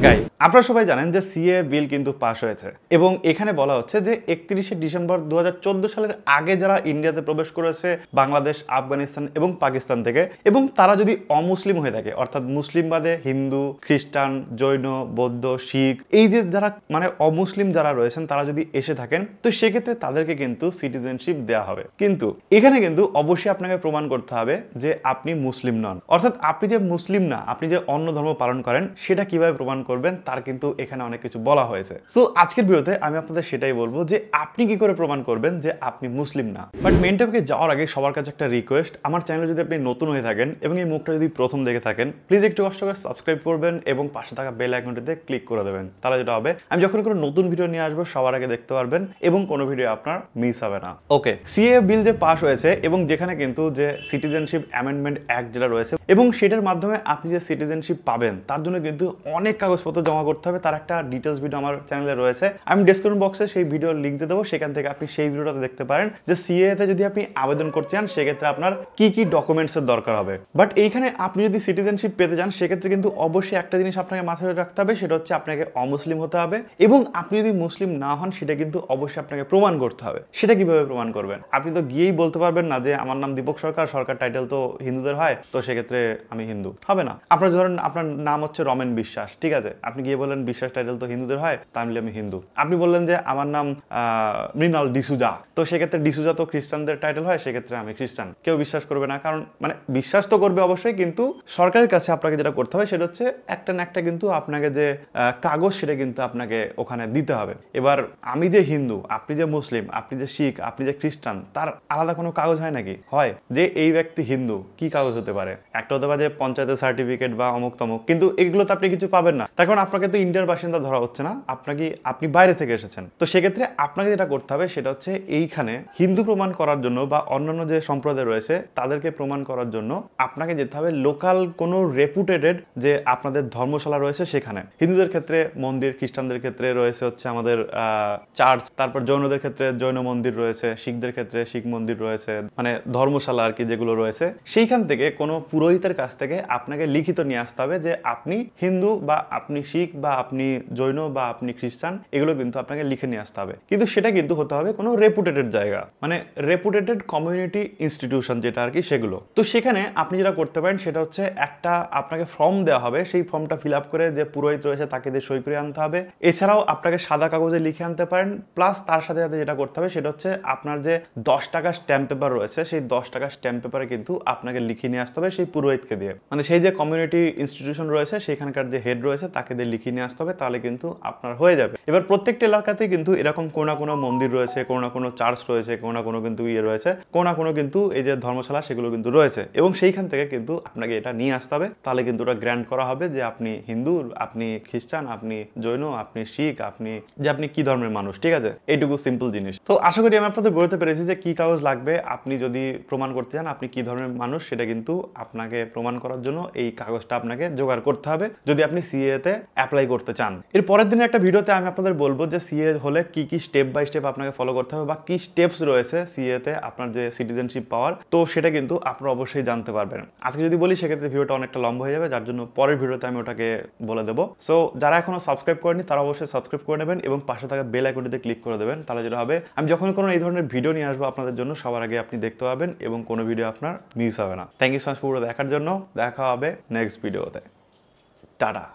Guys, আপনারা সবাই জানেন যে সিএ বিল কিন্তু পাস হয়েছে এবং এখানে বলা হচ্ছে যে 31শে ডিসেম্বর 2014 সালের আগে যারা ইন্ডিয়াতে প্রবেশ করেছে বাংলাদেশ, আফগানিস্তান এবং পাকিস্তান থেকে, এবং তারা যদি অমুসলিম হয়ে থাকে, অর্থাৎ মুসলিম বাদে হিন্দু, খ্রিস্টান, জৈন, বৌদ্ধ, শিখ, এই যে যারা মানে অমুসলিম যারা রয়েছেন তারা যদি এসে থাকেন, তো সেক্ষেত্রে তাদেরকে কিন্তু সিটিজেনশিপ দেওয়া হবে। কিন্তু এখানে কিন্তু অবশ্যই আপনাকে প্রমাণ করতে হবে যে আপনি মুসলিম নন, অর্থাৎ আপনি যে মুসলিম না, আপনি যে অন্য ধর্ম পালন করেন, সেটা কিভাবে প্রমাণ করবেন তার কিন্তু এখানে অনেক কিছু বলা হয়েছে। সো আজকের ভিডিওতে আমি আপনাদের সেটাই বলবো যে আপনি কি করে প্রমাণ করবেন যে আপনি মুসলিম না। বাট মেইন টপিকে যাওয়ার আগে সবার কাছে একটা রিকোয়েস্ট, আমার চ্যানেলে যদি আপনি নতুন হয়ে থাকেন এবং এই মুখটা যদি প্রথম দেখে থাকেন, প্লিজ একটু কষ্ট করে সাবস্ক্রাইব করবেন এবং পাশে থাকা বেল আইকনটিতে ক্লিক করে দেবেন। তাহলে যেটা হবে, আমি যখন কোনো নতুন ভিডিও নিয়ে আসবো সবার আগে দেখতে পারবেন এবং কোনো ভিডিও আপনার মিস হবে না। ওকে, সিএ বিল যে পাস হয়েছে এবং যেখানে কিন্তু যে সিটিজেনশিপ অ্যামেন্ডমেন্ট অ্যাক্ট যেটা রয়েছে এবং সেটার মাধ্যমে আপনি যে সিটিজেনশিপ পাবেন তার জন্য কিন্তু অনেক কাগজপত্র জমা করতে হবে। তার একটা ডিটেলস ভিডিও আমার চ্যানেলে রয়েছে, আমি ডেসক্রিপশন বক্সে সেই ভিডিওর লিঙ্ক দিয়ে দেবো, সেখান থেকে আপনি সেই ভিডিওটাতে দেখতে পারেন যে সিএ তে যদি আপনি আবেদন করতে চান সেক্ষেত্রে আপনার কি কি ডকুমেন্টসের দরকার হবে। বাট এইখানে আপনি যদি সিটিজেনশিপ পেতে চান সেক্ষেত্রে কিন্তু অবশ্যই একটা জিনিস আপনাকে মাথায় রাখতে হবে, সেটা হচ্ছে আপনাকে অমুসলিম হতে হবে এবং আপনি যদি মুসলিম না হন সেটা কিন্তু অবশ্যই আপনাকে প্রমাণ করতে হবে। সেটা কিভাবে প্রমাণ করবেন? আপনি তো গিয়েই বলতে পারবেন না যে আমার নাম দীপক সরকার, সরকার টাইটেল তো হিন্দুদের হয়, তো সেক্ষেত্রে আমি হিন্দু। হবে না। আপনার ধরেন আপনার নাম হচ্ছে রমেন বিশ্বাস, ঠিক আছে, আপনি গিয়ে বললেন বিশ্বাস টাইটেল তো হিন্দুদের হয়, তাহলে আমি হিন্দু। আপনি বললেন যে আমার নাম মৃণাল ডিসুজা, তো সেক্ষেত্রে ডিসুজা তো খ্রিস্টানদের টাইটেল হয়, সেক্ষেত্রে আমি খ্রিস্টান। কেউ বিশ্বাস করবে না, কারণ মানে বিশ্বাস তো করবে অবশ্যই, কিন্তু সরকারের কাছে আপনাকে যেটা করতে হবে সেটা হচ্ছে একটা না একটা কিন্তু আপনাকে যে কাগজ সেটা কিন্তু আপনাকে ওখানে দিতে হবে। এবার আমি যে হিন্দু, আপনি যে মুসলিম, আপনি যে শিখ, আপনি যে খ্রিস্টান, তার আলাদা কোনো কাগজ হয় নাকি? হয়। যে এই ব্যক্তি হিন্দু, কি কাগজ হতে পারে? একটা হতে পারে যে পঞ্চায়েতের সার্টিফিকেট বা অমুক তমুক, কিন্তু এগুলোতে আপনি কিছু পাবেন না, তার কারণ আপনাকে তো ইন্ডিয়ার বাসিন্দা ধরা হচ্ছে না, আপনি বাইরে থেকে এসেছেন। তো সেক্ষেত্রে আপনাকে যেটা করতে হবে সেটা হচ্ছে এইখানে হিন্দু প্রমাণ করার জন্য বা অন্যান্য যে সম্প্রদায় রয়েছে তাদেরকে প্রমাণ করার জন্য আপনাকে যেতে হবে লোকাল কোনো রেপুটেটেড যে আপনাদের ধর্মশালা রয়েছে সেখানে। হিন্দুদের ক্ষেত্রে মন্দির, খ্রিস্টানদের ক্ষেত্রে রয়েছে হচ্ছে আমাদের চার্চ, তারপর জৈনদের ক্ষেত্রে জৈন মন্দির রয়েছে, শিখদের ক্ষেত্রে শিখ মন্দির রয়েছে, মানে ধর্মশালা আর কি যেগুলো রয়েছে, সেইখান থেকে কোনো পুরোহিতের কাছ থেকে আপনাকে লিখিত নিয়ে আসতে হবে যে আপনি হিন্দু বা আপনি শিখ বা আপনি জৈন বা আপনি খ্রিস্টান, এগুলো কিন্তু আপনাকে লিখে নিয়ে আসতে হবে। কিন্তু সেটা কিন্তু হতে হবে কোনো রেপুটেটেড জায়গা, মানে রেপুটেটেড কমিউনিটি ইনস্টিটিউশন যেটা আর কি, সেগুলো। তো সেখানে আপনি যেটা করতে পারেন সেটা হচ্ছে একটা আপনাকে ফর্ম দেওয়া হবে, সেই ফর্মটা ফিল আপ করে যে পুরোহিত রয়েছে তাকে দিয়ে সই করে আনতে হবে। এছাড়াও আপনাকে সাদা কাগজে লিখে আনতে পারেন, প্লাস তার সাথে সাথে যেটা করতে হবে সেটা হচ্ছে আপনার যে 10 টাকা স্ট্যাম্প পেপার রয়েছে সেই 10 টাকা স্ট্যাম্প পেপারে কিন্তু আপনাকে লিখে নিয়ে আসতে হবে সেই পুরোহিতকে দিয়ে, মানে সেই যে কমিউনিটি ইনস্টিটিউশন রয়েছে সেখানকার যে হেড রয়েছে তাকে দিয়ে লিখে নিয়ে আসতে হবে, তাহলে কিন্তু আপনার হয়ে যাবে। এবার প্রত্যেকটা এলাকাতে কিন্তু এরকম কোনো না কোনো মন্দির রয়েছে, কোনো না কোনো চার্চ রয়েছে, কোনো না কোনো কিন্তু রয়েছে, কোনো না কোনো কিন্তু এই যে ধর্মশালা সেগুলো কিন্তু রয়েছে, এবং সেইখান থেকে কিন্তু আপনাকে এটা নিয়ে আসতে হবে, তাহলে কিন্তু ওটা গ্র্যান্ড করা হবে যে আপনি হিন্দু, আপনি খ্রিস্টান, আপনি জৈন, আপনি শিখ, আপনি কি ধর্মের মানুষ, ঠিক আছে? এইটুকু সিম্পল জিনিস। তো আশা করি আমি আপনাদের বলতে পেরেছি যে কি কাগজ লাগবে আপনি যদি প্রমাণ করতে চান আপনি কি ধর্মের মানুষ, সেটা কিন্তু আপনাকে প্রমাণ করার জন্য এই কাগজটা আপনাকে জোগাড় করতে হবে যদি আপনি সিএ তে অ্যাপ্লাই করতে চান। এর পরের দিনের একটা ভিডিওতে আমি আপনাদের বলবো যে সিএ হলে কি কি স্টেপ বাই স্টেপ আপনাকে ফলো করতে হবে বা কি স্টেপস রয়েছে সিএ তে আপনার যে সিটিজেনশিপ পাওয়ার, তো সেটা কিন্তু আপনারা অবশ্যই জানতে পারবেন। আজকে যদি বলি সেক্ষেত্রে ভিডিওটা অনেকটা লম্বা হয়ে যাবে, যার জন্য পরের ভিডিওতে আমি ওটাকে বলে দেবো। সো যারা এখনো সাবস্ক্রাইব করেনি তারা অবশ্যই সাবস্ক্রাইব করে নেবেন এবং পাশে থাকা বেল আইকনটিতে ক্লিক করে দেবেন, তাহলে যেটা হবে আমি যখন কোনো এই ধরনের ভিডিও নিয়ে আসবো আপনাদের জন্য সবার আগে আপনি দেখতে পাবেন এবং কোনো ভিডিও আপনার মিস হবে না। থ্যাংক ইউ সো মাচ পুরো দেখার জন্য, দেখা হবে নেক্সট ভিডিওতে। টাটা।